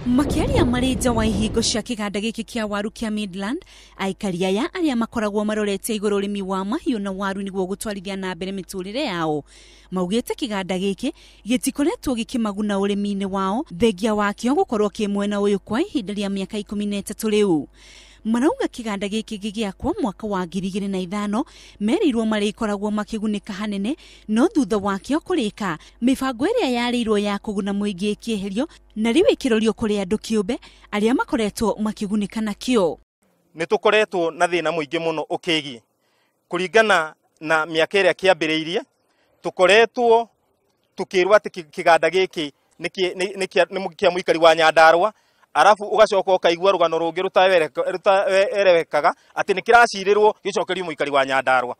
Makiaria marija wa ihingo cia kiganda giki kia waru kia Midland, aikari aya aria makoragwo marorete iguru urimi wa mahiu na waru niguo gutwarithia na mbere miturire yao. Maugite kiganda giki gitikoretwo gikimaguna urimi-ini wao thengia wakio gukorwo ki mwena uyu kwa ihinda ria miaka 13 riu. Marauga kiganda giki gigiakwo mwaka wa 2005 merirwo marikoragwo makigunika hanene no thutha wakio kurika mibango iria yarirwo ya kuguna muingi ikieherio na riu ikirorio kuri andu kiumbe aria makoretwo makigunika nakio. Nitukoretwo na thina muingi muno ukigi kuringana na miaka iria kiambiriirie tukoretwo tukirwa ati kiganda giki ni kia muikari wa Nyandarua arafu ugacoka ukaigua rugano rungi rutaerewekaga ati ni kiracirirwo gicokerio muikari wa Nyandarua.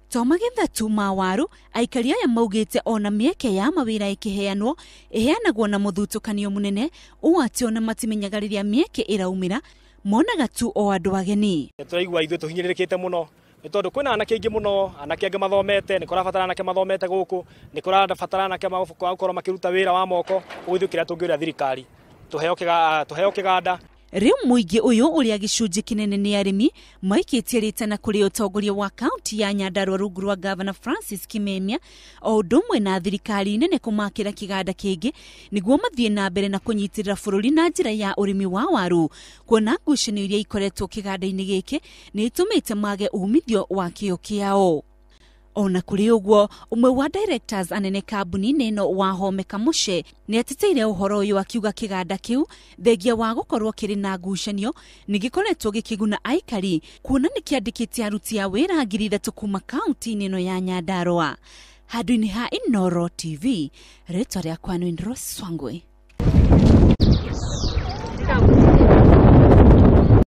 To magetha tu ma waru aikari aya maugite ona mieke ya mawira ikiheanwo iheanagwo na muthutukanio munene u ati ona matimenyagariria mieke iraumira monaga tu o andu ageni. Turaigua ithu tuhinyirikite muno tondu kwina anake ingi muno anake angi mathomete ni kurabatara anake mathomete guku ni kurabatara anake magukorwo makiruta wira wa moko uthukira tungiura thirikari tuheo kiganda. Riu muingi uyu uria gicunji kinene ni arimi maikitie ritana kuri utongoria wa kaunti ya Nyandarua rungu rwa Governor Francis Kimemia o ndumwe na thirikari nene kumakira kiganda kingi niguo mathie na mbere na kunyitirira bururi na njira ya urimi wa waru kuona ngucanio iria ikoretwo kiganda-ini giki ni itumite mage umithio wa kio kiao. Ona kuri uguo umwe wa directors anene kambuni-ini ino Wahome Kamushe ni atiteire uhoro uyu akiuga kiganda kiu thengia wa gukorwo kiri na ngucanio ni gikoretwo gikiguna aikari kuona ni kiandikite aruti a wira 3,000 kuma kaunti-ini ino ya Nyandarua. Handu-ini ha Inooro TV, ritwa riakwa ni Rose Swangwe.